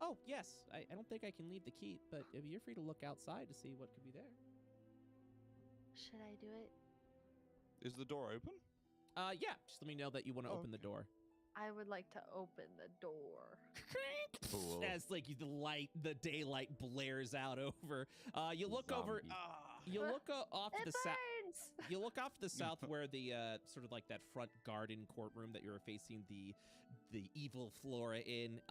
Oh, yes. I don't think I can leave the keep, but you're free to look outside to see what could be there. Should I do it? Is the door open? Yeah. Just let me know that you want to open the Okay. door. I would like to open the door. Cool. As like the daylight blares out over. You look over. You look off to the south. Burns! You look off to the south where the sort of like that front garden courtroom that you're facing the evil Flora in.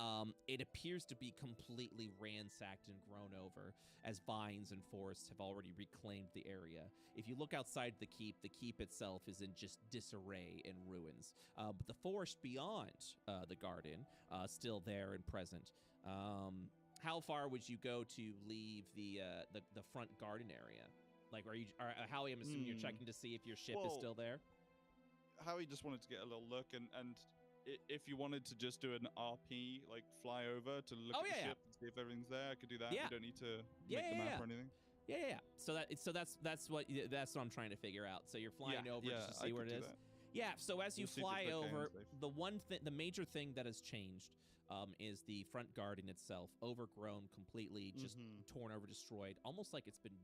It appears to be completely ransacked and grown over as vines and forests have already reclaimed the area. If you look outside the keep itself is in just disarray and ruins. But the forest beyond the garden still there and present. How far would you go to leave the front garden area? Like, Howie, I'm assuming you're checking to see if your ship is still there? Howie just wanted to get a little look, and if you wanted to just do an RP, like fly over to look at the ship and see if everything's there, I could do that. Yeah. You don't need to make the map or anything. Yeah. So that's what I'm trying to figure out. So you're flying over just to see where it is. Yeah, so as you fly over, the major thing that has changed is the front garden itself, overgrown completely, just torn over, destroyed, almost like it's been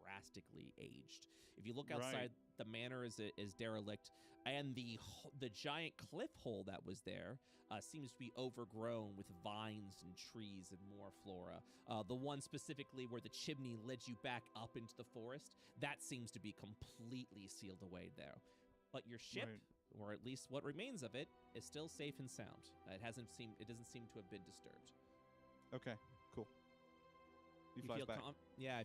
drastically aged. If you look outside, the manor is derelict, and the giant cliff hole that was there seems to be overgrown with vines and trees and more flora. The one specifically where the chimney led you back up into the forest, that seems to be completely sealed away there. But your ship, or at least what remains of it, is still safe and sound. It doesn't seem to have been disturbed. Okay, cool. If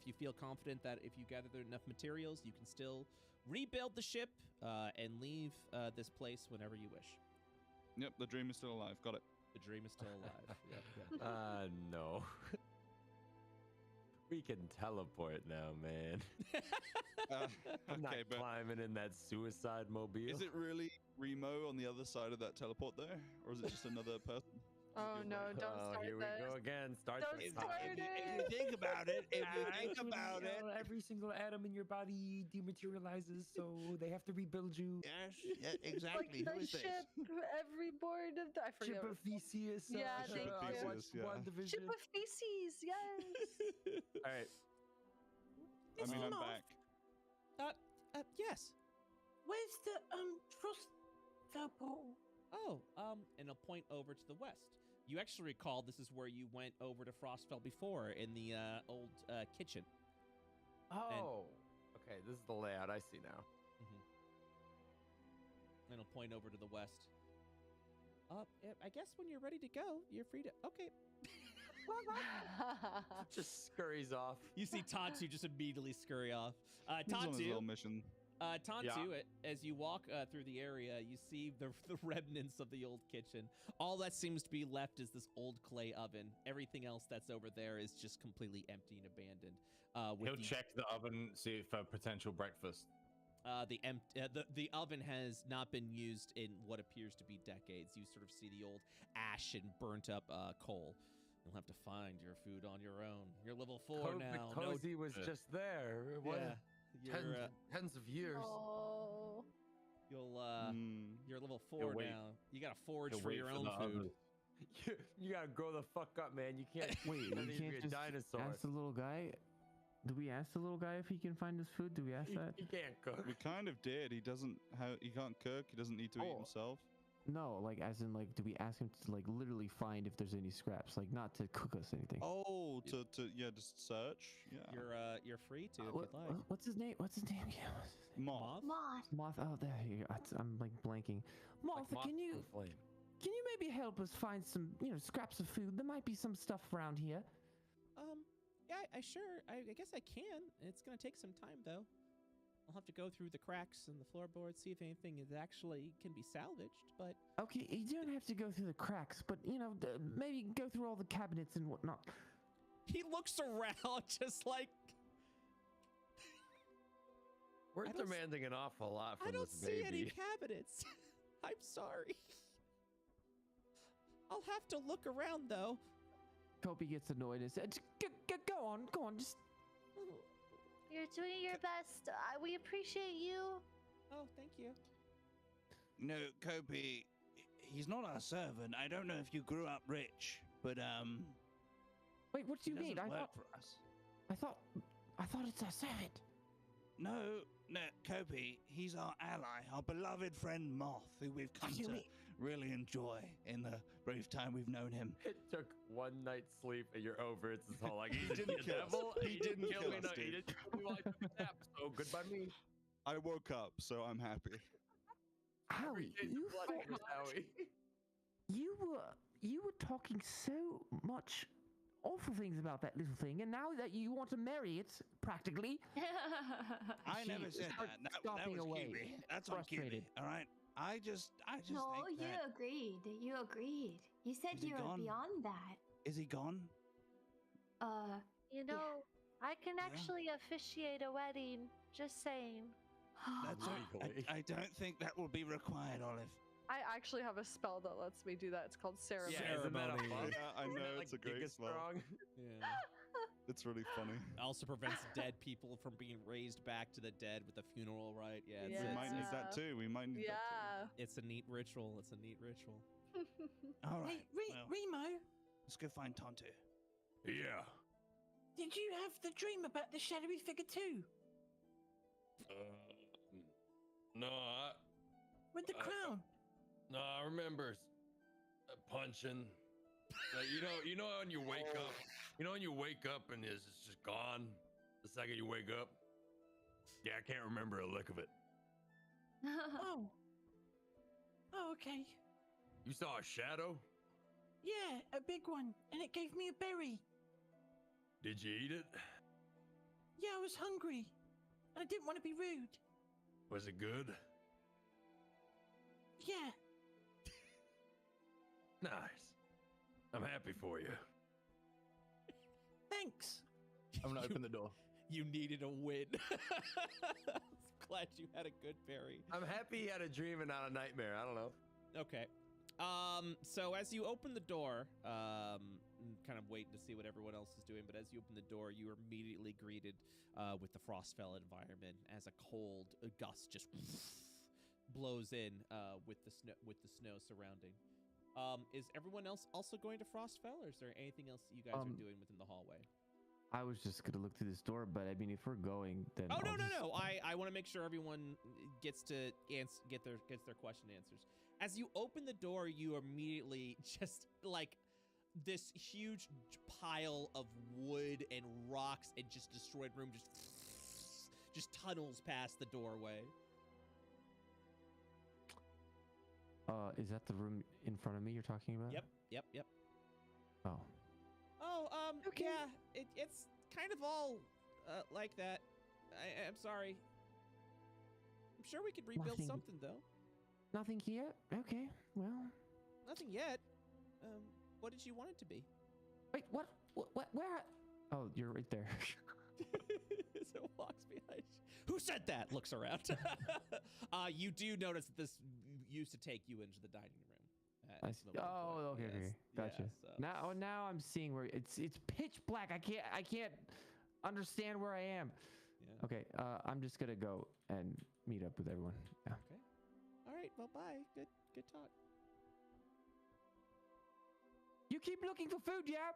you feel confident that if you gather enough materials, you can still rebuild the ship and leave this place whenever you wish. Yep, the dream is still alive. Got it. The dream is still alive. No. We can teleport now, man. I'm not climbing in that suicide mobile. Is it really Remo on the other side of that teleport there? Or is it just another person? Oh no, don't start here this. we go again. Don't start it. If you think about it, every single atom in your body dematerializes, so they have to rebuild you. Yes, yeah, exactly. Like Who the is ship, every board of I forget. Chip of Theseus. Yeah, Chip of thank you. Theseus, yeah. One division. Chip of feces, yes. All right. I mean, I'm back. Yes. Where's the trust pole? Oh, and I'll point over to the west. You actually recall this is where you went over to Frostfell before in the old kitchen. Oh, okay. This is the layout I see now. And I'll point over to the west. I guess when you're ready to go, you're free to. Okay. Just scurries off. You see Tantu just immediately scurry off. He's on his little mission. Tantu, as you walk through the area, you see the remnants of the old kitchen. All that seems to be left is this old clay oven. Everything else that's over there is just completely empty and abandoned. He'll check the oven, see for potential breakfast. The oven has not been used in what appears to be decades. You sort of see the old ash and burnt up coal. You'll have to find your food on your own. You're level 4 now. Cozy was just there. What? Yeah. Tens of years. Oh. You're level 4 now. You gotta forage for your own food. You gotta grow the fuck up, man. You can't Wait, you we can't be a just dinosaur. ask the little guy. Do we ask the little guy if he can find his food? Do we ask that? He can't cook. We kind of did. He can't cook. He doesn't need to eat himself. No, like as in like, do we ask him to like literally find if there's any scraps, like not to cook us anything? Oh, just search. Yeah. You're free to if you'd like. What's his name? What's his name again? Moth. Moth. Oh, there you go. I'm like blanking. Moth, Like can you maybe help us find some scraps of food? There might be some stuff around here. Yeah, I guess I can. It's gonna take some time though. I'll have to go through the cracks in the floorboards, see if anything is actually can be salvaged, but... Okay, you don't have to go through the cracks, but, maybe go through all the cabinets and whatnot. He looks around just like... We're demanding an awful lot from this baby. I don't see any cabinets. I'm sorry. I'll have to look around, though. Kobe gets annoyed and says, go on, just... You're doing your best. We appreciate you. Oh, thank you. No, Kopi, he's not our servant. I don't know if you grew up rich, but Wait, what do you mean? I thought it's a servant. No, Kobe. He's our ally, our beloved friend Moth, who we've come to really enjoy in the brief time we've known him. It took one night's sleep and you're over. It's his whole like he didn't kill us. He didn't kill me. us, No, dude. he didn't kill me while I took a nap. So goodbye me. I woke up, so I'm happy. Howie, you were talking so much awful things about that little thing, and now that you want to marry it, practically. I never said that. That was away. Kiwi. That's on Kiwi. All right. I just no, think you that... agreed. You agreed. You said you were beyond that. Is he gone? You know, I can actually officiate a wedding. Just saying. That's right. I don't think that will be required, Olive. I actually have a spell that lets me do that. It's called ceremony. Ceremony. Yeah, I know, it's a great spell. Yeah. It's really funny. Also prevents dead people from being raised back to the dead with a funeral rite. Yeah, we might need that too. We might need that too. It's a neat ritual. All right. Hey, Remo. Let's go find Tonto. Yeah. Did you have the dream about the shadowy figure too? No, With the crown. No, I remember punching. Like, you know when you wake up, and it's just gone the second you wake up. Yeah, I can't remember a lick of it. Oh, okay. You saw a shadow? Yeah, a big one, and it gave me a berry. Did you eat it? Yeah, I was hungry, and I didn't want to be rude. Was it good? Yeah. Nice. I'm happy for you. Thanks. I'm gonna open the door. You needed a win. I'm glad you had a good berry. I'm happy he had a dream and not a nightmare. I don't know. Okay. So as you open the door, kind of waiting to see what everyone else is doing, but as you open the door, you are immediately greeted with the Frostfell environment as a cold gust just blows in with the snow surrounding. Is everyone else also going to Frostfell, or is there anything else you guys are doing within the hallway? I was just gonna look through this door, but I mean, if we're going, then no. I want to make sure everyone gets to get their question answers. As you open the door, you immediately just like this huge pile of wood and rocks and just destroyed room just tunnels past the doorway. Is that the room in front of me you're talking about? Yep. Oh. Okay. Yeah, it's kind of all like that. I'm sorry. I'm sure we could rebuild something, though. Nothing yet? Okay, well. Nothing yet. What did you want it to be? Wait, what, where? Oh, you're right there. As it walks behind you. Who said that? Looks around. You do notice that this used to take you into the dining room. Oh, okay, yes, okay, gotcha. Yeah, so. Now I'm seeing where it's pitch black. I can't understand where I am. Yeah. Okay, I'm just gonna go and meet up with everyone. Yeah. Okay. All right. Well, bye. Good talk. You keep looking for food, yeah?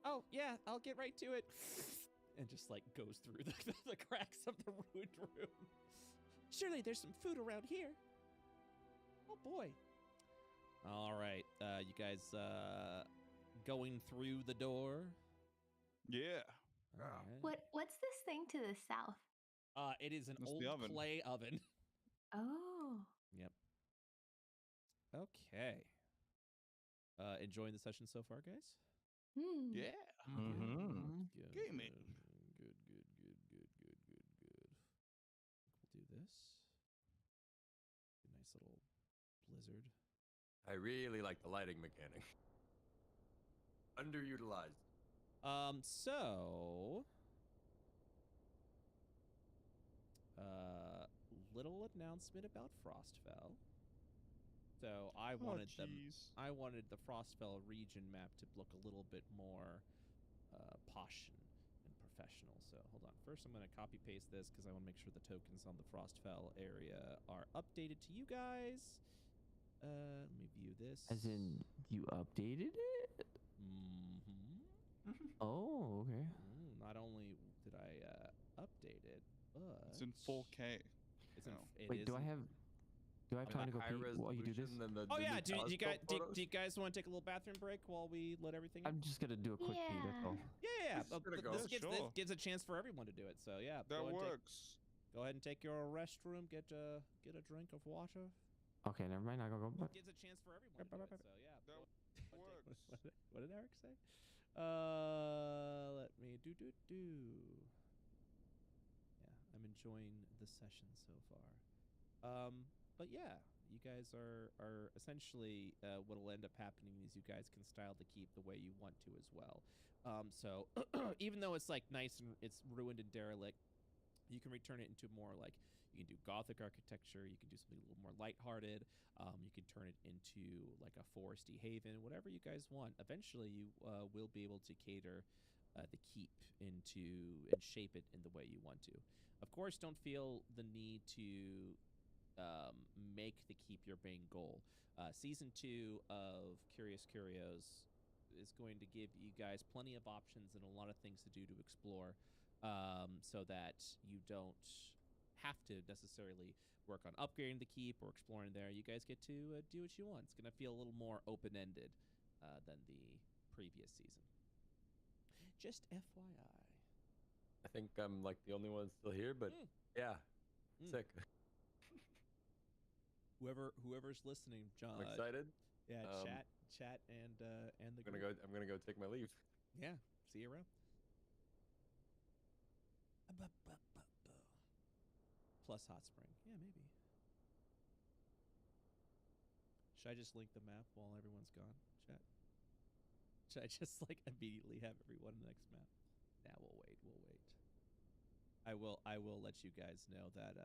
Oh yeah, I'll get right to it. And just like goes through the cracks of the ruined room. Surely there's some food around here. Oh boy. All right, you guys going through the door? Yeah. Right. What's this thing to the south? It is an That's old the oven. clay oven. Oh. Yep. Okay. Enjoying the session so far, guys? Yeah. Mm-hmm. Good. Gaming. Good. We'll do this. A nice little blizzard. I really like the lighting mechanic. Underutilized. So little announcement about Frostfell. So I wanted the Frostfell region map to look a little bit more posh and professional. So hold on. First, I'm going to copy paste this because I want to make sure the tokens on the Frostfell area are updated to you guys. Let me view this. As in, you updated it? Mm-hmm. Oh, okay. Not only did I update it, but It's in 4K. It's in, Wait, do I have time to go pee while you do this? Oh yeah, do you guys want to take a little bathroom break while we let everything in? I'm just gonna do a quick pee, that's all. Yeah. This sure. gives a chance for everyone to do it. So yeah, that works. Go ahead and take your restroom. Get a drink of water. Okay, never mind. I'll go. Gives a chance for everyone to do it. So yeah, that works. What did Eric say? Let me do. Yeah, I'm enjoying the session so far. But yeah, you guys are essentially what'll end up happening is you guys can style the keep the way you want to as well. So even though it's like nice and it's ruined and derelict, you can return it into more like you can do Gothic architecture. You can do something a little more lighthearted. You can turn it into like a foresty haven, whatever you guys want. Eventually, you will be able to cater the keep into and shape it in the way you want to. Of course, don't feel the need to make the keep your main goal. Season 2 of Curious Curios is going to give you guys plenty of options and a lot of things to do to explore, so that you don't have to necessarily work on upgrading the keep or exploring there. You guys get to do what you want. It's going to feel a little more open-ended than the previous season. Just FYI. I think I'm like the only one still here, but yeah, sick. Whoever's listening, John. I'm excited. Yeah, chat, and the. I'm gonna go take my leave. Yeah, see you around. Plus hot spring. Yeah, maybe. Should I just link the map while everyone's gone, chat? Should I just like immediately have everyone in the next map? Nah, we'll wait. I will let you guys know that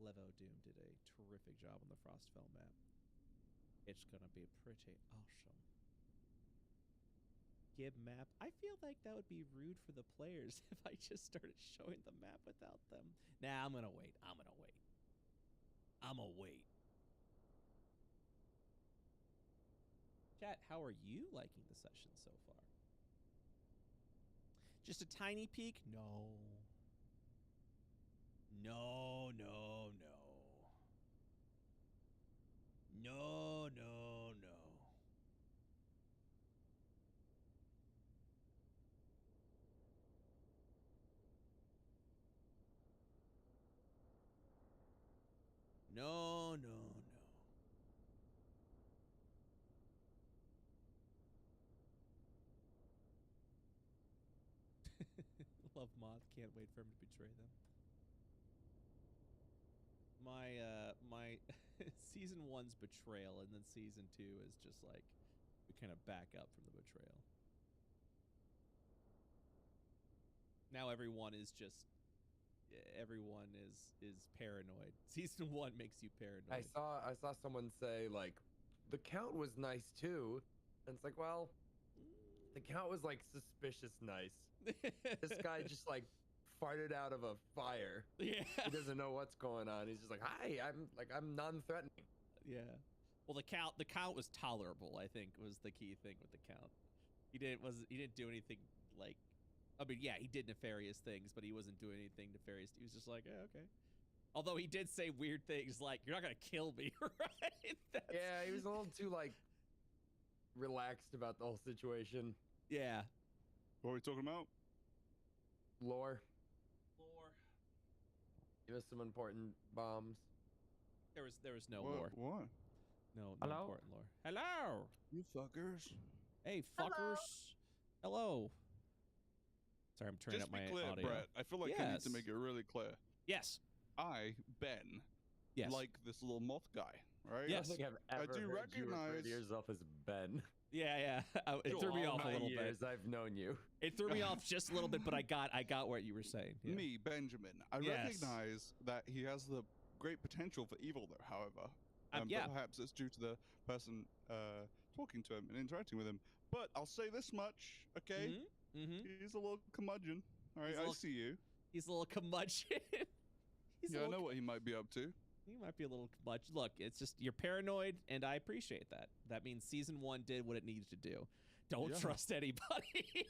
Levo Doom did a terrific job on the Frostfell map. It's gonna be pretty awesome. Give map. I feel like that would be rude for the players if I just started showing the map without them. Nah, I'm gonna wait. Chat, how are you liking the session so far? Just a tiny peek? No. No. No. Love Moth. Can't wait for him to betray them. My season 1's betrayal, and then season 2 is just like we kind of back up from the betrayal. Now everyone is paranoid. Season 1 makes you paranoid. I saw someone say like the count was nice too, and it's like, well, the count was like suspicious nice. This guy just like farted out of a fire. Yeah. He doesn't know what's going on. He's just like, hi, I'm non-threatening. Yeah. Well, the count was tolerable, I think, was the key thing with the count. He didn't do anything like, I mean, yeah, he did nefarious things, but he wasn't doing anything nefarious. He was just like, yeah, okay. Although he did say weird things like, you're not gonna kill me, right? Yeah, he was a little too like relaxed about the whole situation. Yeah. What are we talking about? Lore. Give us some important bombs. There was no lore. What? No Hello? important lore. Hello. You fuckers. Hey, fuckers. Hello. Sorry, I'm turning Just up my be clear, audio. Brett. I feel like I need to make it really clear. Yes. I, Ben, like this little moth guy, right? Yes. I don't think I've ever heard you refer to yourself as Ben. Yeah. It threw me off a little bit. I've known you. It threw me off just a little bit, but I got what you were saying. Yeah. Me, Benjamin. I recognize that he has the great potential for evil, though. However, but perhaps it's due to the person talking to him and interacting with him. But I'll say this much, okay? He's a little curmudgeon. All right, I see you. He's a little curmudgeon. I know what he might be up to. He might be a little much. Look, it's just you're paranoid, and I appreciate that. That means season 1 did what it needed to do. don't trust anybody.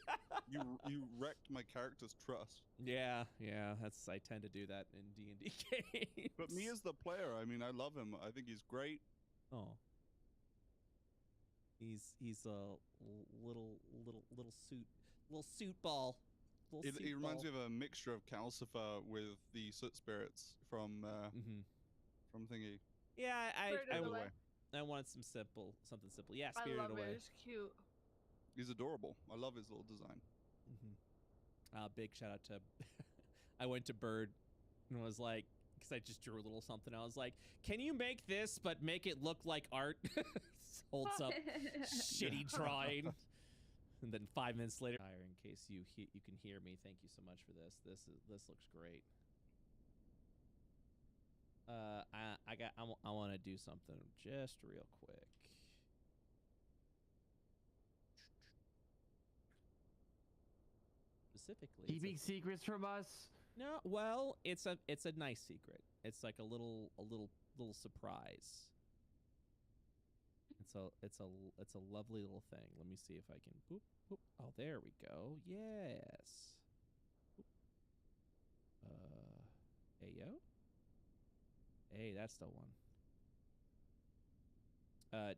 you wrecked my character's trust. Yeah, I tend to do that in D&D games. But me as the player, I mean, I love him. I think he's great. Oh. He's a little suit ball. He reminds me of a mixture of Calcifer with the soot spirits from Thingy. Yeah, I wanted something simple. Yeah, Spirited I love Away. it. It's cute. He's adorable. I love his little design. Big shout out to I went to Bird and was like, because I just drew a little something. I was like, can you make this but make it look like art? Holds up shitty drawing. And then 5 minutes later, in case you can hear me, thank you so much for this. This looks great. I want to do something just real quick. Specifically, keeping secrets from us. No, well, it's a nice secret. It's like a little surprise. It's a lovely little thing. Let me see if I can. Boop, boop. Oh, there we go. Yes. Ayo. Hey, that's the one.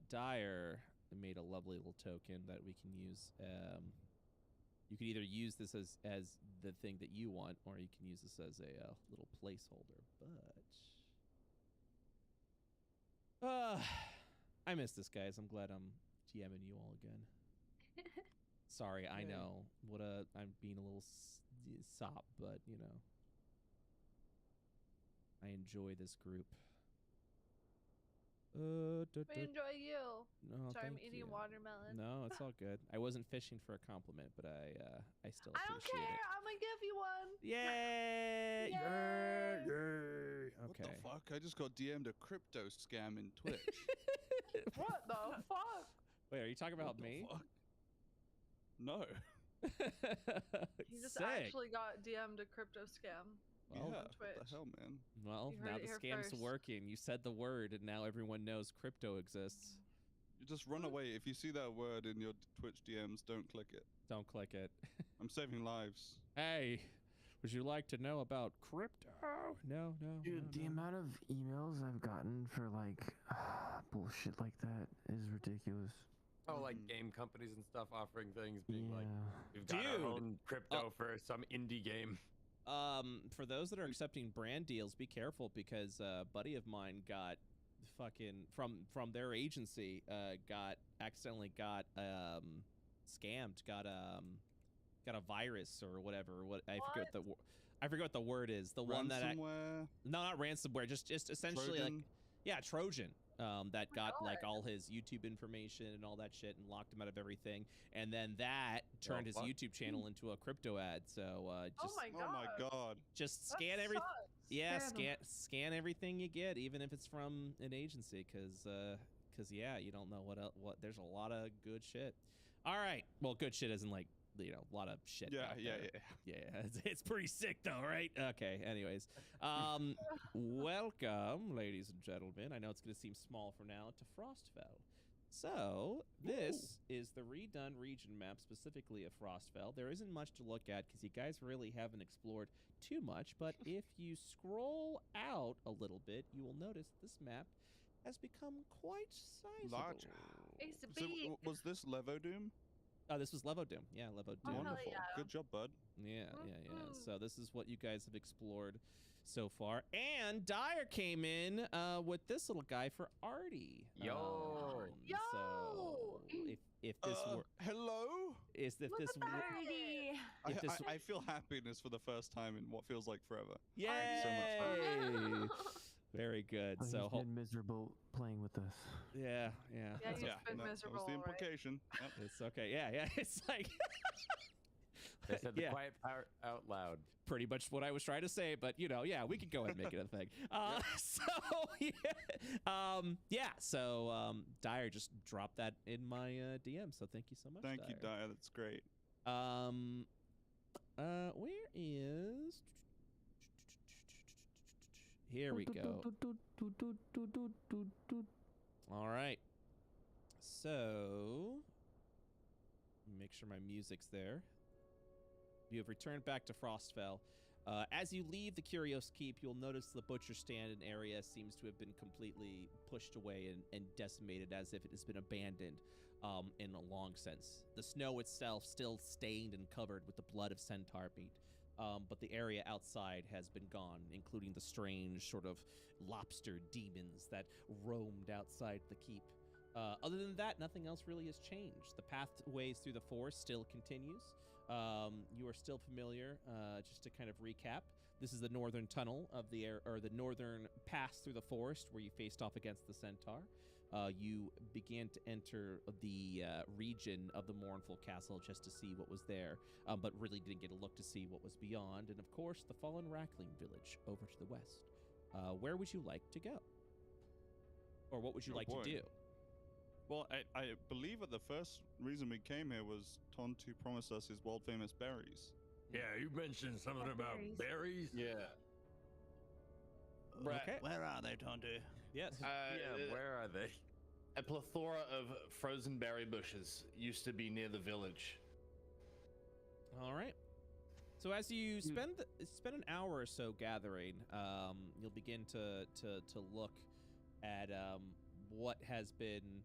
Dyer made a lovely little token that we can use. You can either use this as the thing that you want, or you can use this as a little placeholder. But I miss this, guys. I'm glad I'm DMing you all again. Sorry, I know. I'm being a little sop, but you know, I enjoy this group. We enjoy you. No, sorry, I'm thank eating you. watermelon. No, it's all good. I wasn't fishing for a compliment, but I still I don't appreciate care. it. I'm gonna give you one. Yay! Yay! Okay. What the fuck? I just got DM'd a crypto scam in Twitch. What the fuck? Wait, are you talking about What the me? fuck? No. He just Sick. actually got DM'd a crypto scam. Well, on yeah, Twitch. what the hell, man? Well, You heard now it the here scam's first. working. You said the word, and now everyone knows crypto exists. You just run away. If you see that word in your Twitch DMs, don't click it. Don't click it. I'm saving lives. Hey, would you like to know about crypto? No. Dude, the amount of emails I've gotten for like bullshit like that is ridiculous. Oh, like game companies and stuff offering things, being like, we've got Dude. our own crypto for some indie game. For those that are accepting brand deals, be careful, because a buddy of mine got fucking from their agency accidentally got scammed, got a virus or whatever. I forget what the word is. The one that Ransomware? no, not ransomware, just essentially Trojan? Trojan. That got like all his YouTube information and all that shit and locked him out of everything, and then that turned his YouTube channel into a crypto ad. So just Oh my god. just That scan everything. sucks. Yeah, Scam 'em. scan everything you get, even if it's from an agency, because yeah, you don't know what. There's a lot of good shit. All right, well, good shit isn't like, you know, a lot of shit. Yeah. It's pretty sick though, right? Okay. Anyways, welcome, ladies and gentlemen. I know it's gonna seem small for now, to Frostfell. So this is the redone region map, specifically of Frostfell. There isn't much to look at because you guys really haven't explored too much. But if you scroll out a little bit, you will notice this map has become quite sizable. Large. It's So, big. was this Levodoom? This was Levodoom. Yeah, Levodoom. Oh, hell Wonderful. yeah. Good job, bud. Yeah. Mhm. So this is what you guys have explored so far. And Dyer came in with this little guy for Artie. Yo. Yo! So if this were Hello? if this were Party. If this- I feel happiness for the first time in what feels like forever. yay! so much Very good. He's So been miserable playing with us. yeah. Yeah, That's he's okay. been that was miserable, the right? implication. Yep. It's okay. Yeah. It's like They said the Yeah. quiet part out loud. pretty much what I was trying to say, but you know, yeah, we could go ahead and make it a thing. So Dyer just dropped that in my DM, so thank you so much. Thank you, Dyer. That's great. Where is? Here we go. All right. So Make sure my music's there. You have returned back to Frostfell. As you leave the Curious Keep, you'll notice the butcher stand and area seems to have been completely pushed away and decimated, as if it has been abandoned in a long sense. The snow itself still stained and covered with the blood of centaur meat, but the area outside has been gone, including the strange sort of lobster demons that roamed outside the keep. Other than that, nothing else really has changed. The pathways through the forest still continues. You are still familiar, just to kind of recap. This is the northern tunnel of the air, or the northern pass through the forest where you faced off against the centaur. You began to enter the region of the Mournful Castle just to see what was there, but really didn't get a look to see what was beyond. And of course, the Fallen Rackling Village over to the west. Where would you like to go? Or what would you like to do? Well, I believe that the first reason we came here was Tontu promised us his world famous berries. Yeah, you mentioned something about berries. Yeah. Okay. Where are they, Tontu? Yes. Where are they? A plethora of frozen berry bushes used to be near the village. All right. So as you spend an hour or so gathering, you'll begin to look at what has been.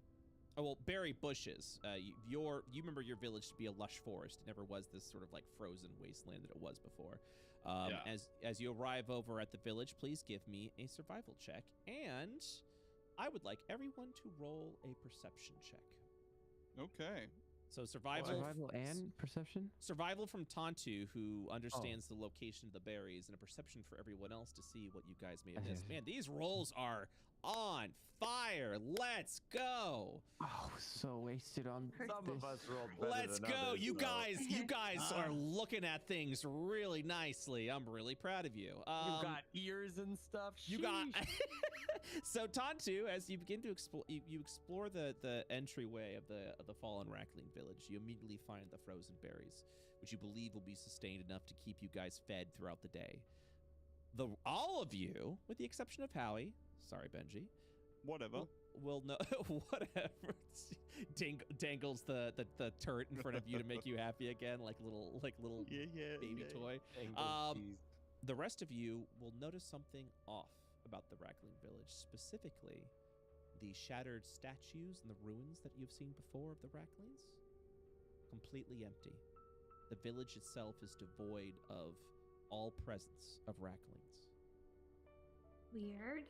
Oh, well, berry bushes. You remember your village to be a lush forest. It never was this sort of like frozen wasteland that it was before. As you arrive over at the village, please give me a survival check, and I would like everyone to roll a perception check. Okay. So survival and perception? Survival from Tontu, who understands the location of the berries, and a perception for everyone else to see what you guys may have missed. Man, these rolls are on fire. Let's go. Oh, so wasted on Some this. of us rolled better Let's than go. others, You though. guys are looking at things really nicely. I'm really proud of you. You got ears and stuff. You got. So Tontu, as you begin to explore, you explore the entryway of the Fallen Rackling Village. You immediately find the frozen berries, which you believe will be sustained enough to keep you guys fed throughout the day. All of you, with the exception of Howie, sorry Benji, whatever, will know whatever. Dangles the turret in front of you to make you happy again, like little baby toy. The rest of you will notice something off about the Rackling Village, specifically the shattered statues and the ruins that you've seen before of the Racklings. Completely empty. The village itself is devoid of all presence of Racklings. Weird.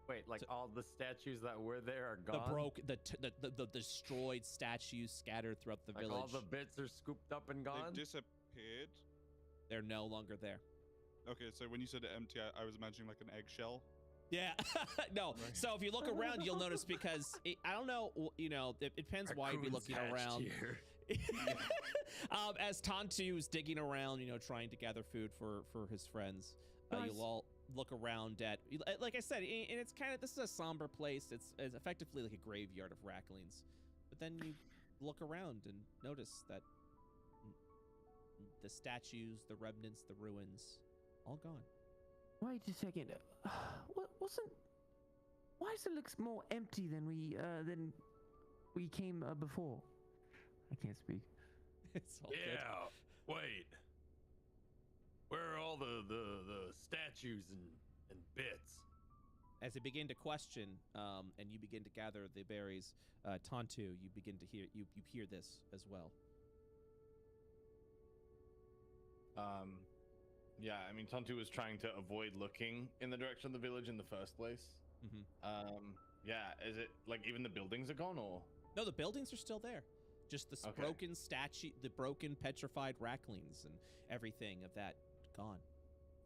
Wait, like all the statues that were there are gone? The destroyed statues scattered throughout the village. All the bits are scooped up and gone? They've disappeared? They're no longer there. Okay, so when you said empty, I was imagining like an eggshell. Yeah, no. Right. So if you look around, you'll notice because I don't know, it depends why you'd be looking around. As Tontu's digging around, trying to gather food for his friends, you'll all look around at, like I said, and it's kind of, this is a somber place. It's effectively like a graveyard of Racklings. But then you look around and notice that the statues, the remnants, the ruins, all gone. Wait a second. Why does it look more empty than we came before? I can't speak. It's all good. Wait. Where are all the statues and bits? As they begin to question, and you begin to gather the berries, Tontu, you begin to hear you hear this as well. Yeah, I mean, Tontu was trying to avoid looking in the direction of the village in the first place. Mm-hmm. Yeah, is it like even the buildings are gone, or? No, the buildings are still there. Just the broken statue, the broken petrified Racklings and everything of that gone.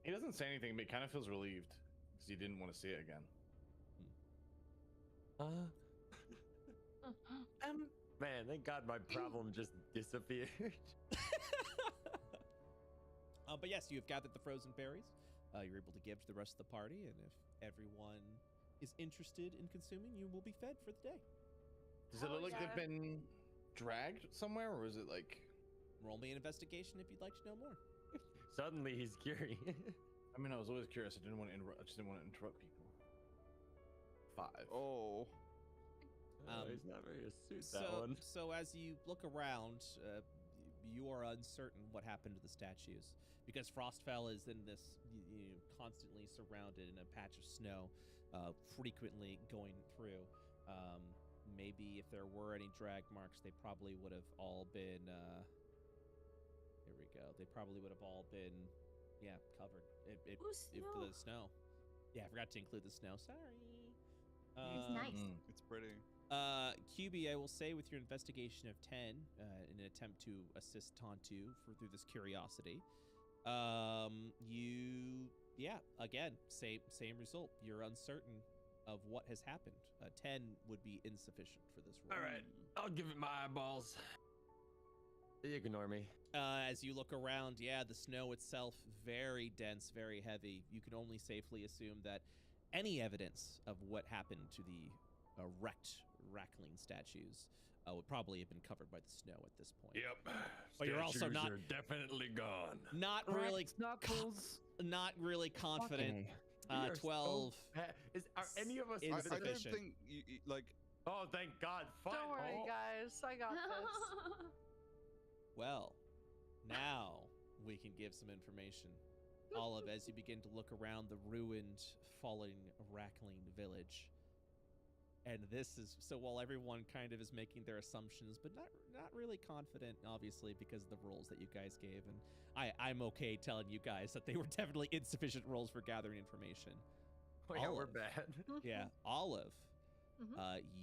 He doesn't say anything, but he kind of feels relieved because he didn't want to see it again. Man, thank God my problem just disappeared. But yes, you have gathered the frozen berries. You're able to give to the rest of the party, and if everyone is interested in consuming, you will be fed for the day. Does it look like they've been dragged somewhere, or is it like? Roll me an investigation if you'd like to know more. Suddenly he's curious. I mean, I was always curious. I just didn't want to interrupt people. 5. Oh. He's not very astute, that one. So as you look around, you are uncertain what happened to the statues because Frostfell is in this, constantly surrounded in a patch of snow, frequently going through. Maybe if there were any drag marks, they probably would have all been. Here we go. They probably would have all been, covered. For the snow. Yeah, I forgot to include the snow. Sorry. It's nice. It's pretty. QB, I will say with your investigation of 10, in an attempt to assist Tontu through this curiosity, again, same result. You're uncertain of what has happened. 10 would be insufficient for this role. All right, I'll give it my eyeballs. Ignore me. As you look around, the snow itself, very dense, very heavy. You can only safely assume that any evidence of what happened to the wrecked Rackling statues would probably have been covered by the snow at this point. Yep. But you're also not definitely gone. Not really not really confident. 12 are any of us insufficient. I don't think you like. Oh, thank God! Don't worry, guys. I got this. Well, now we can give some information. Olive, as you begin to look around the ruined, fallen Rackling village. And this is, so while everyone kind of is making their assumptions, but not really confident, obviously, because of the rules that you guys gave. And I'm okay telling you guys that they were definitely insufficient rules for gathering information. Oh, yeah, we're bad. Yeah, Olive,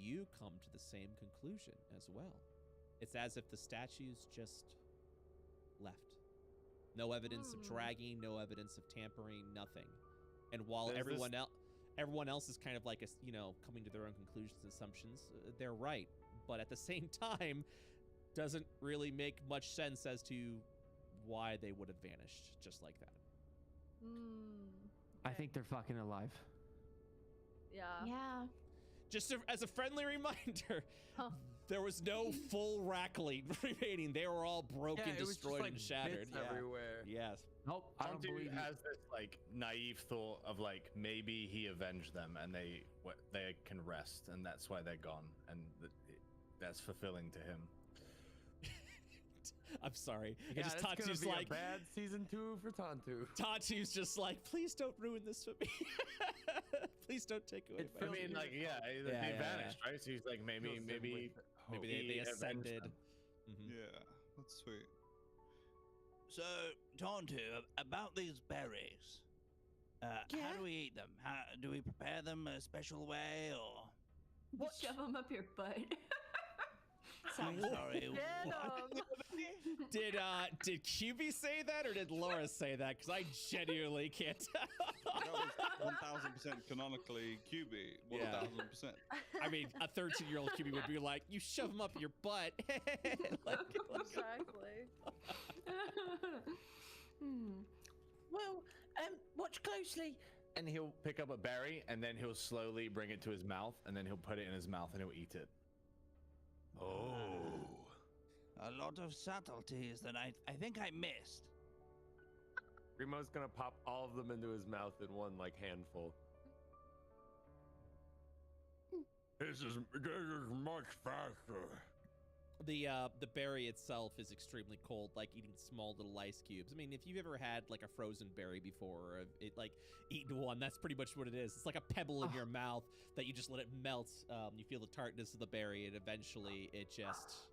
you come to the same conclusion as well. It's as if the statues just left. No evidence of dragging, no evidence of tampering, nothing. And while everyone else is kind of like, coming to their own conclusions and assumptions, they're right. But at the same time, doesn't really make much sense as to why they would have vanished just like that. I think they're fucking alive. Yeah. Just as a friendly reminder, there was no full Rackling remaining. They were all broken, destroyed, and shattered. Everywhere. Yes. Nope. I don't believe has this like naive thought of like maybe he avenged them and they can rest and that's why they're gone and that's fulfilling to him. I'm sorry. Yeah, just it's Tantu's gonna be like a bad season 2 for Tantu. Tantu's just like, please don't ruin this for me. Please don't take away. I mean, like, he vanished, right? So he's like, maybe they ascended. Yeah, that's sweet. So, Tontu, about these berries, how do we eat them? How do we prepare them a special way, or You shove them up your butt. I'm sorry. Did QB say that or did Laura say that? Because I genuinely can't tell. That was 1000% canonically QB. 1000%. I mean, a 13-year-old QB would be like, "You shove them up your butt." Exactly. Well, watch closely. And he'll pick up a berry and then he'll slowly bring it to his mouth and then he'll put it in his mouth and he'll eat it. Oh. A lot of subtleties that I think I missed. Remo's gonna pop all of them into his mouth in one handful. This is much faster. The berry itself is extremely cold, like eating small little ice cubes. I mean, if you've ever had like a frozen berry before, or eaten one, that's pretty much what it is. It's like a pebble in your mouth that you just let it melt. You feel the tartness of the berry, and eventually it just,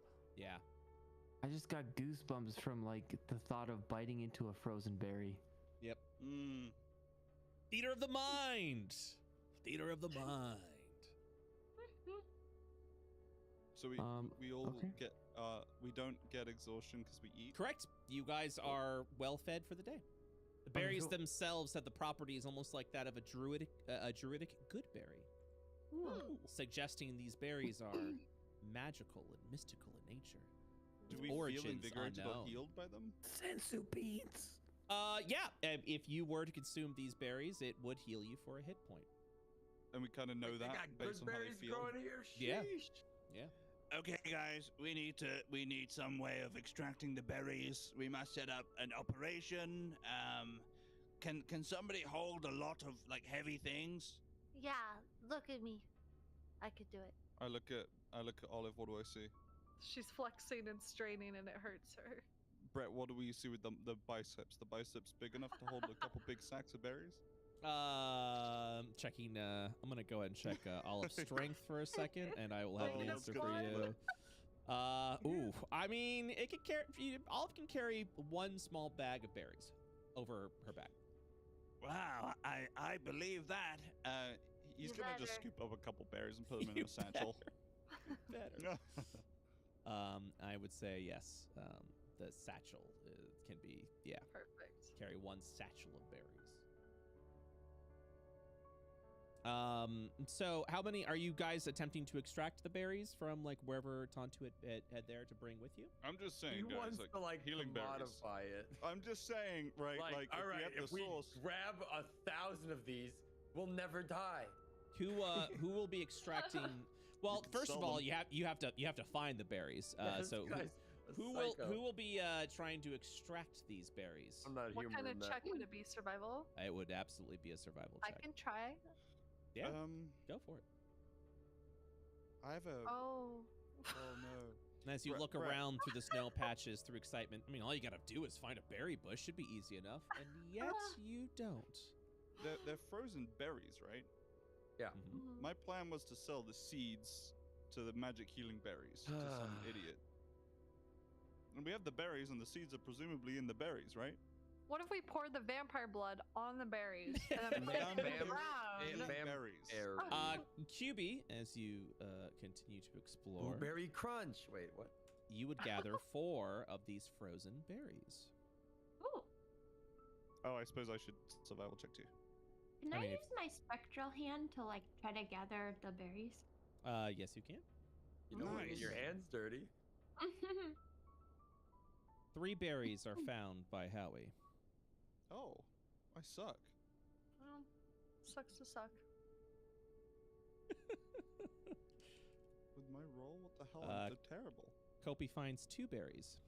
I just got goosebumps from the thought of biting into a frozen berry. Yep. Theater of the mind. Theater of the mind. So we all get we don't get exhaustion because we eat. Correct. You guys are well fed for the day. The berries themselves have the properties almost like that of a druidic good berry, suggesting these berries are magical and mystical in nature. Do we feel invigorated or healed by them? Sensu beans. Yeah. If you were to consume these berries, it would heal you for a hit point. And we kind of know that based on how they feel. Here. Yeah. Okay, guys, we need some way of extracting the berries. We must set up an operation. Can somebody hold a lot of heavy things? Yeah, look at me. I could do it. I look at I look at Olive. What do I see? She's flexing and straining, and it hurts her. Brett, what do we see with the biceps? The biceps big enough to hold a couple big sacks of berries? Checking. I'm gonna go ahead and check Olive's strength for a second, and I will have an answer for you. Ooh. I mean, it can carry. Olive can carry one small bag of berries over her back. Wow, I believe that. He's gonna just scoop up a couple berries and put them in a satchel. Better. I would say yes. The satchel can be Perfect. Carry one satchel of berries. So how many are you guys attempting to extract the berries from like wherever Tontu had there to bring with you? I'm just saying, He guys, wants to like healing berries. modify it. I'm just saying, right? Like all right, if we source, grab 1,000 of these, we'll never die. Who will be extracting? Well, first of all, you have to find the berries. So who will be trying to extract these berries? I'm not What humoring kind of that. check would it be? Survival? It would absolutely be a survival I check. can try. Yeah. Go for it. I have a. Oh. Oh no. And as you look around through the snow patches through excitement, I mean, all you gotta do is find a berry bush. Should be easy enough. And yet you don't. They're frozen berries, right? Yeah. Mm-hmm. My plan was to sell the seeds to the magic healing berries to some idiot. And we have the berries, and the seeds are presumably in the berries, right? What if we poured the vampire blood on the berries and then put it in the ground? Berries. QB, as you continue to explore, Blueberry crunch. Wait, what? You would gather 4 of these frozen berries. Ooh. Oh, I suppose I should survival check too. Can I use my spectral hand to like try to gather the berries? Yes, you can. You don't want to get your hands dirty. 3 berries are found by Howie. Oh, I suck. Well, sucks to suck. With my roll, what the hell? I'm terrible. Kopi finds 2 berries.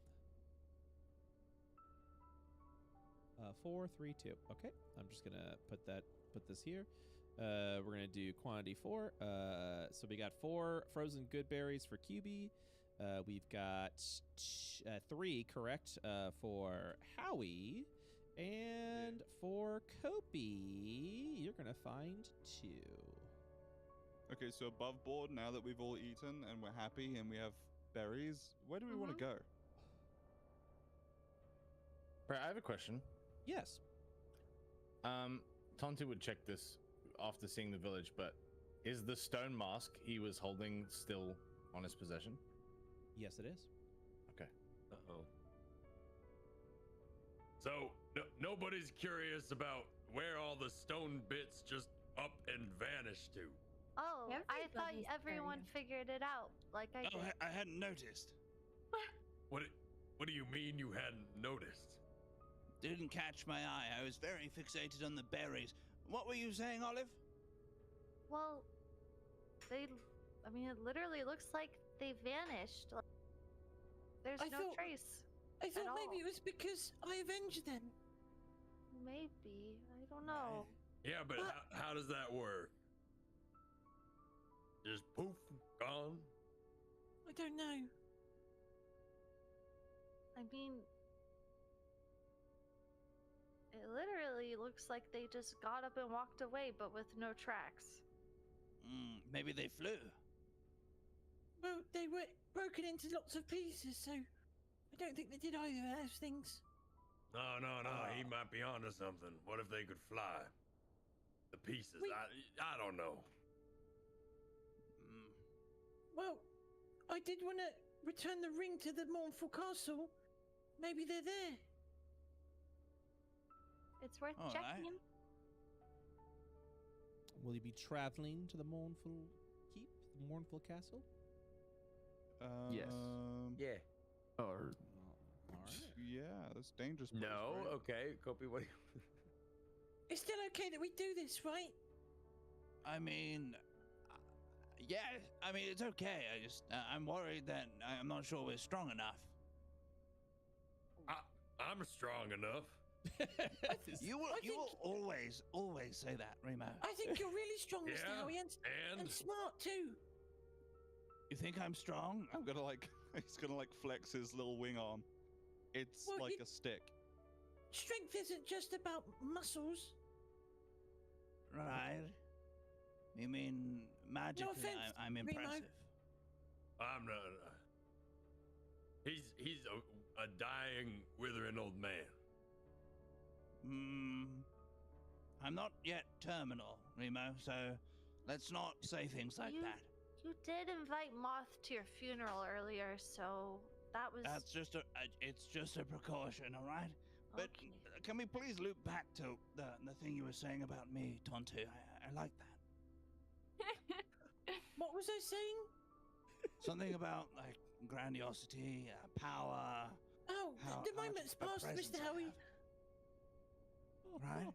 4, 3, 2. Okay, I'm just gonna put this here. We're gonna do quantity 4. So we got 4 frozen good berries for QB. We've got 3 correct for Howie, and for Kopi, you're gonna find 2. Okay, so above board, now that we've all eaten and we're happy and we have berries, where do we want to go? Right, I have a question. Yes. Tontu would check this after seeing the village, but is the stone mask he was holding still on his possession? Yes, it is. Okay. Uh-oh. So, nobody's curious about where all the stone bits just up and vanished to. Oh, I thought everyone figured it out, like I did. I hadn't noticed. What do you mean you hadn't noticed? Didn't catch my eye. I was very fixated on the berries. What were you saying, Olive? Well, it literally looks like they vanished. There's no trace. I thought maybe it was because I avenged them. Maybe. I don't know. Yeah, but how does that work? Just poof, gone? I don't know. I mean, it literally looks like they just got up and walked away, but with no tracks. Maybe they flew. Well, they were broken into lots of pieces, so I don't think they did either of those things. No, he might be onto something. What if they could fly? The pieces, I don't know. Well, I did want to return the ring to the Mournful Castle. Maybe they're there. It's worth All checking. right. Will you be traveling to the Mournful Keep, the Mournful Castle? Yes. Yeah. All right. Yeah, that's dangerous. Place, No. right? Okay, Kopi, what do you... It's still okay that we do this, right? I mean, yeah. I mean, it's okay. I'm worried that I'm not sure we're strong enough. I'm strong enough. You will always say that, Remo. I think you're really strong, Mr. Yeah, Howie, and smart too. You think I'm strong? I'm gonna like, he's gonna like flex his little wing arm. It's like a stick. Strength isn't just about muscles. Right. You mean magically? No offense, I'm impressive. I'm not. He's a dying, withering old man. I'm not yet terminal, Remo, so let's not say things like that. You did invite Moth to your funeral earlier, so that was... That's just it's just a precaution, all right? But can we please loop back to the thing you were saying about me, Tontu? I like that. What was I saying? Something about, like, grandiosity, power. Oh, the moment's past, Mr. Howie. Right?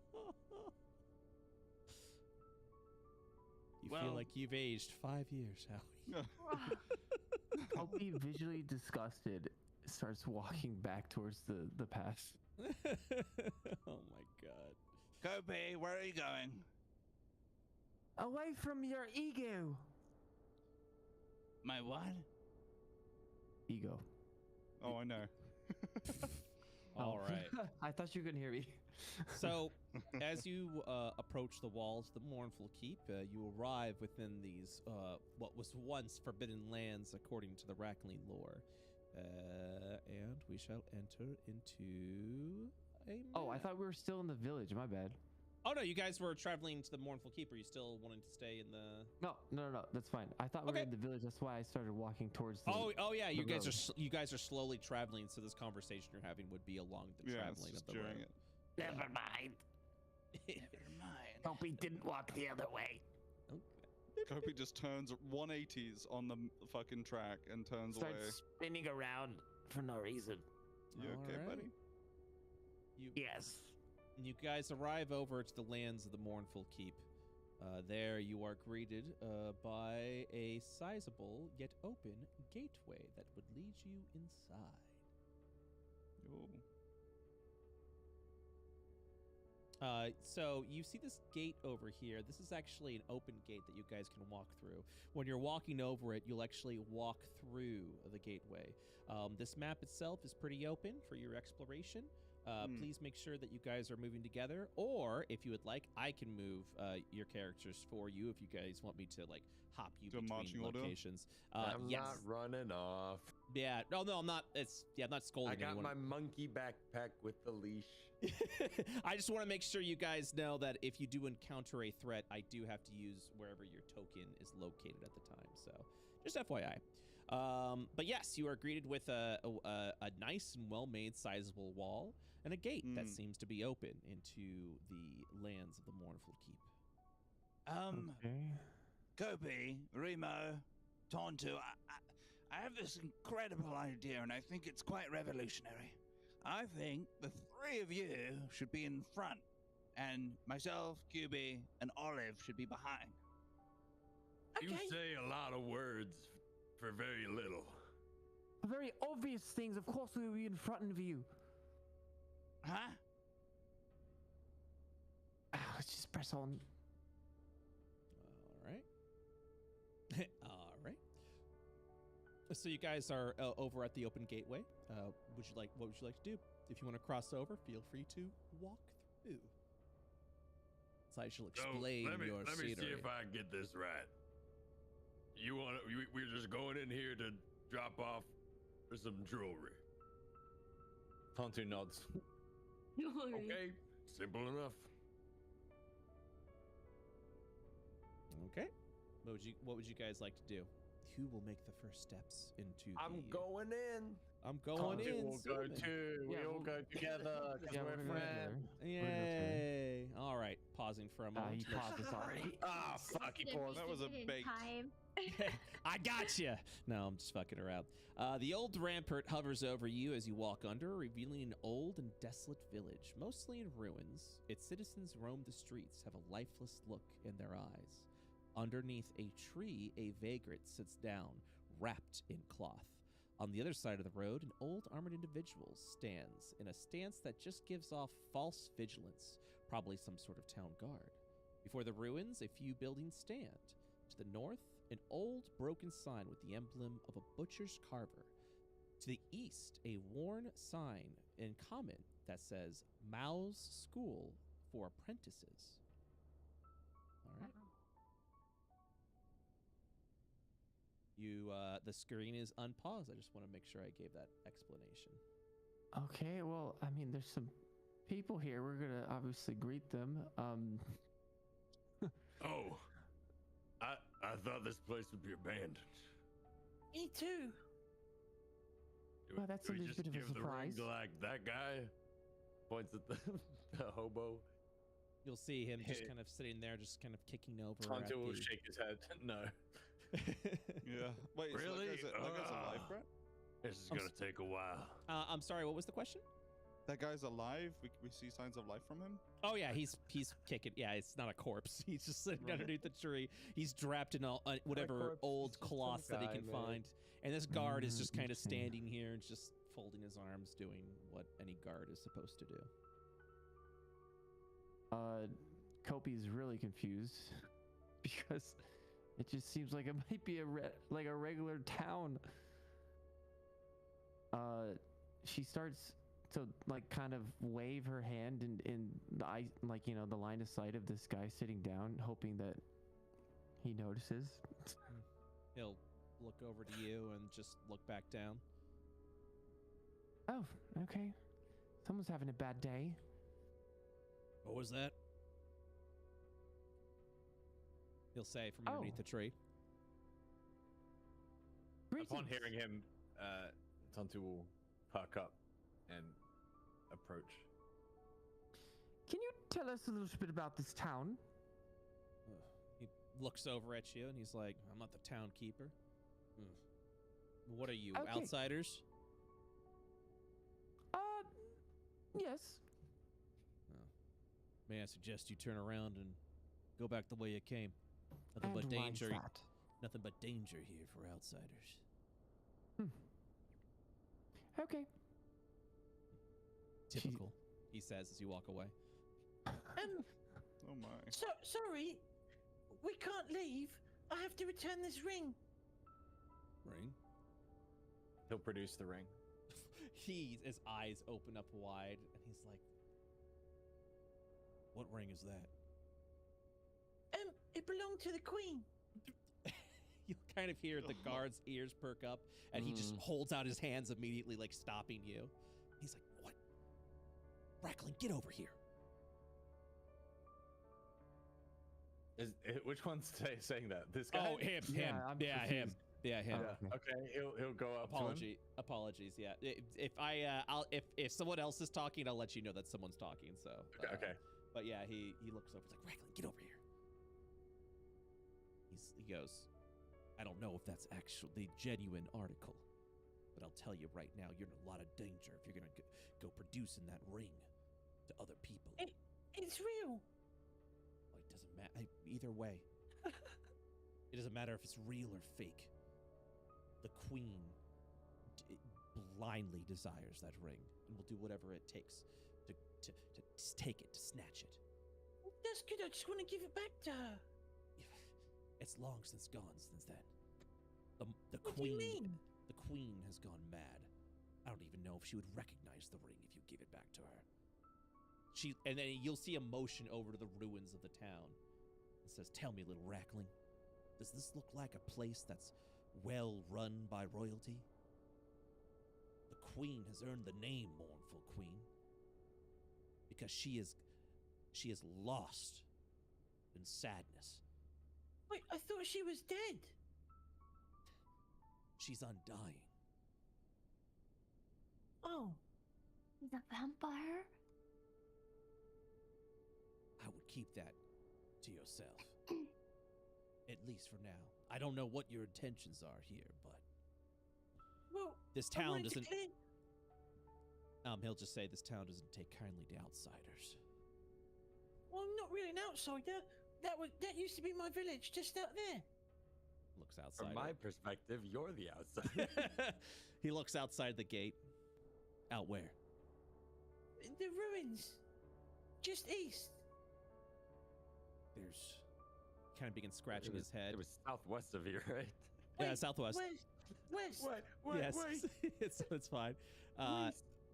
You feel like you've aged 5 years, Howie. Kobe, visually disgusted, starts walking back towards the path. Oh my god. Kobe, where are you going? Away from your ego. My what? Ego. Oh, I know. All right. I thought you couldn't hear me. So, as you approach the walls of the Mournful Keep, you arrive within these, what was once forbidden lands according to the Rackling lore. And we shall enter into a map. Oh, I thought we were still in the village. My bad. Oh, no, you guys were traveling to the Mournful Keep. Are you still wanting to stay in the... No, that's fine. I thought we were in the village. That's why I started walking towards the Oh yeah, you road. guys are slowly traveling, so this conversation you're having would be along the traveling of the road. Never mind. Never mind. Hope he didn't walk the other way. Kobe just turns 180s on the fucking track and turns away. Starts spinning around for no reason. You okay, buddy? Yes. You guys arrive over to the lands of the Mournful Keep. There you are greeted by a sizable yet open gateway that would lead you inside. So you see this gate over here. This is actually an open gate that you guys can walk through. When you're walking over it, you'll actually walk through the gateway. This map itself is pretty open for your exploration. Please make sure that you guys are moving together, or if you would like, I can move your characters for you if you guys want me to like hop you between locations. I'm not running off. Yeah, no, I'm not. I'm not scolding I got anyone. my monkey backpack with the leash. I just want to make sure you guys know that if you do encounter a threat, I do have to use wherever your token is located at the time. So just FYI. But yes, you are greeted with a nice and well-made sizable wall and a gate that seems to be open into the lands of the Mournful Keep. Kobe, Remo, Tontu, I have this incredible idea, and I think it's quite revolutionary. I think the three of you should be in front, and myself, QB, and Olive should be behind. You say a lot of words for very little. Very obvious things. Of course we will be in front of you. Huh? Let's just press on. All right. All right. So you guys are over at the open gateway. What would you like to do? If you want to cross over, feel free to walk through. So I shall explain your scenery. Let me see if I get this right. We're just going in here to drop off some jewelry. Tontu nods. Okay, simple enough. Okay. What would you guys like to do? Who will make the first steps into I'm going in. I'm going in. We'll go too. We all go together because we're friends. Yay. All right. Pausing for a moment. He paused, sorry. Fuck, he paused. That was a bait. I got you. No, I'm just fucking around. The old rampart hovers over you as you walk under, revealing an old and desolate village, mostly in ruins. Its citizens roam the streets, have a lifeless look in their eyes. Underneath a tree, a vagrant sits down, wrapped in cloth. On the other side of the road, an old armored individual stands in a stance that just gives off false vigilance, probably some sort of town guard. Before the ruins, a few buildings stand. To the north, an old broken sign with the emblem of a butcher's carver. To the east, a worn sign in common that says Mao's School for Apprentices. All right. The screen is unpaused. I just want to make sure I gave that explanation. Okay, well, I mean, there's some people here. We're gonna obviously greet them. Oh, I thought this place would be abandoned. Me too. Well, that's a little bit of a surprise. The ring to, like, that guy points at the hobo. You'll see him just kind of sitting there, just kind of kicking over. Tonto will shake his head. No. Yeah. Wait, really? So that guy's alive, Brett? This is gonna take a while. I'm sorry. What was the question? That guy's alive. We see signs of life from him. Oh yeah, he's kicking. Yeah, it's not a corpse. He's just sitting underneath the tree. He's draped in whatever old cloth that he can find. And this guard is just kind of standing here and just folding his arms, doing what any guard is supposed to do. Kopi's really confused because it just seems like it might be a regular town. She starts to like kind of wave her hand in the eye, like, you know, the line of sight of this guy sitting down, hoping that he notices. He'll look over to you and just look back down. Oh, okay. Someone's having a bad day. What was that? He'll say from underneath the tree. Greetings. Upon hearing him, Tonto will perk up and approach. Can you tell us a little bit about this town? He looks over at you and he's like, I'm not the town keeper. What are you, outsiders? Yes. May I suggest you turn around and go back the way you came? Nothing but danger. Nothing but danger here for outsiders. Okay. Typical, he says as you walk away. Oh my. Sorry, we can't leave. I have to return this ring. Ring? He'll produce the ring. His eyes open up wide, and he's like, "What ring is that?" It belonged to the queen. You kind of hear the guard's ears perk up, and he just holds out his hands immediately, like stopping you. He's like, "What? Rackling, get over here!" Which one's saying that? This guy? Oh, him. Him. Okay, he'll go up. Apologies. Yeah. If someone else is talking, I'll let you know that someone's talking. So. Okay. But yeah, he looks over. He's like, Rackling, get over here. He goes, I don't know if that's actually the genuine article, but I'll tell you right now, you're in a lot of danger if you're gonna go producing that ring to other people. It's real. Well, it doesn't matter. Either way, it doesn't matter if it's real or fake. The queen blindly desires that ring and will do whatever it takes to take it, to snatch it. That's good. I just want to give it back to her. It's long since gone since then. The What queen. do you mean? The queen has gone mad. I don't even know if she would recognize the ring if you give it back to her. And then you'll see a motion over to the ruins of the town. It says, "Tell me, little Rackling, does this look like a place that's well run by royalty? The queen has earned the name Mournful Queen because she is lost in sadness. Wait, I thought she was dead. She's undying." Oh. The vampire? I would keep that to yourself. At least for now. I don't know what your intentions are here, but Well, this town doesn't. He'll just say this town doesn't take kindly to outsiders. Well, I'm not really an outsider. That used to be my village, just out there. Looks outside. From my perspective, you're the outsider. He looks outside the gate. Out where? The ruins. Just east. There's kind of begins scratching his head. It was southwest of here, right? Yeah, southwest. West. Yes, it's fine.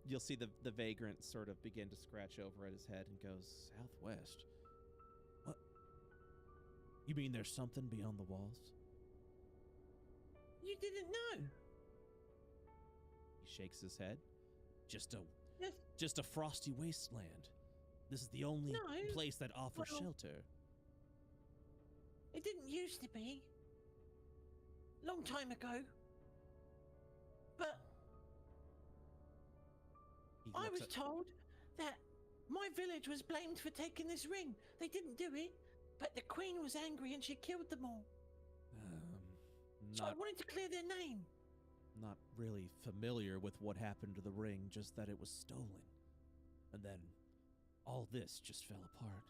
You'll see the vagrant sort of begin to scratch over at his head and goes, southwest? What? You mean there's something beyond the walls? You didn't know? He shakes his head. Just a frosty wasteland. This is the only place that offers shelter. It didn't used to be. Long time ago. But I was told that my village was blamed for taking this ring. They didn't do it, but the queen was angry and she killed them all. So I wanted to clear their name. Not really familiar with what happened to the ring, just that it was stolen. And then all this just fell apart.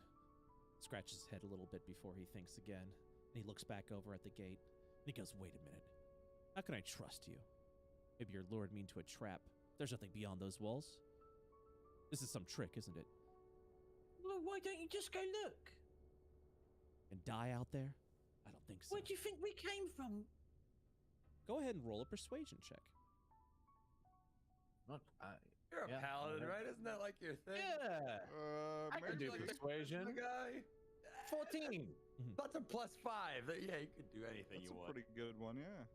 Scratches his head a little bit before he thinks again. And he looks back over at the gate. And he goes, wait a minute. How can I trust you? Maybe you're lured me into a trap. There's nothing beyond those walls. This is some trick, isn't it? Well, why don't you just go look? And die out there? I don't think so. Where do you think we came from? Go ahead and roll a persuasion check. You're a paladin, right? Isn't that like your thing? Yeah. I could do persuasion. Guy. 14. That's a +5. Yeah, you could do anything you want. That's a pretty good one, yeah.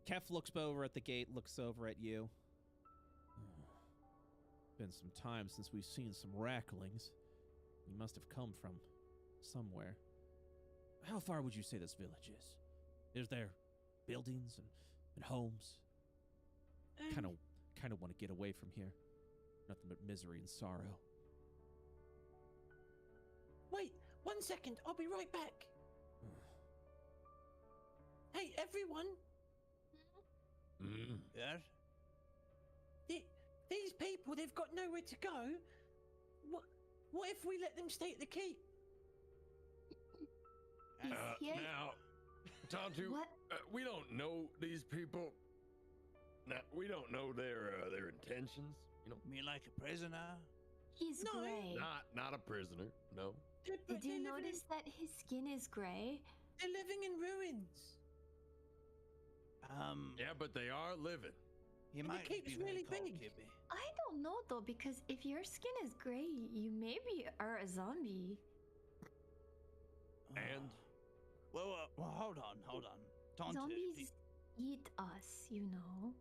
Kef looks over at the gate, looks over at you. Been some time since we've seen some racklings. You must have come from somewhere. How far would you say this village is? Is there buildings and homes? Kind of want to get away from here. Nothing but misery and sorrow. Wait, 1 second. I'll be right back. Hey, everyone. Yes? These people, they've got nowhere to go. What if we let them stay at the keep? Now, Tontu, we don't know these people. Now, we don't know their intentions. You mean like a prisoner? He's gray. Not a prisoner. No. Did you notice that his skin is gray? They're living in ruins. Yeah, but they are living. He might the keep's really big. I don't know though, because if your skin is gray, you maybe are a zombie. And well, hold on. Tontu, zombies eat us, you know.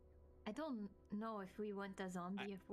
I don't know if we want a zombie if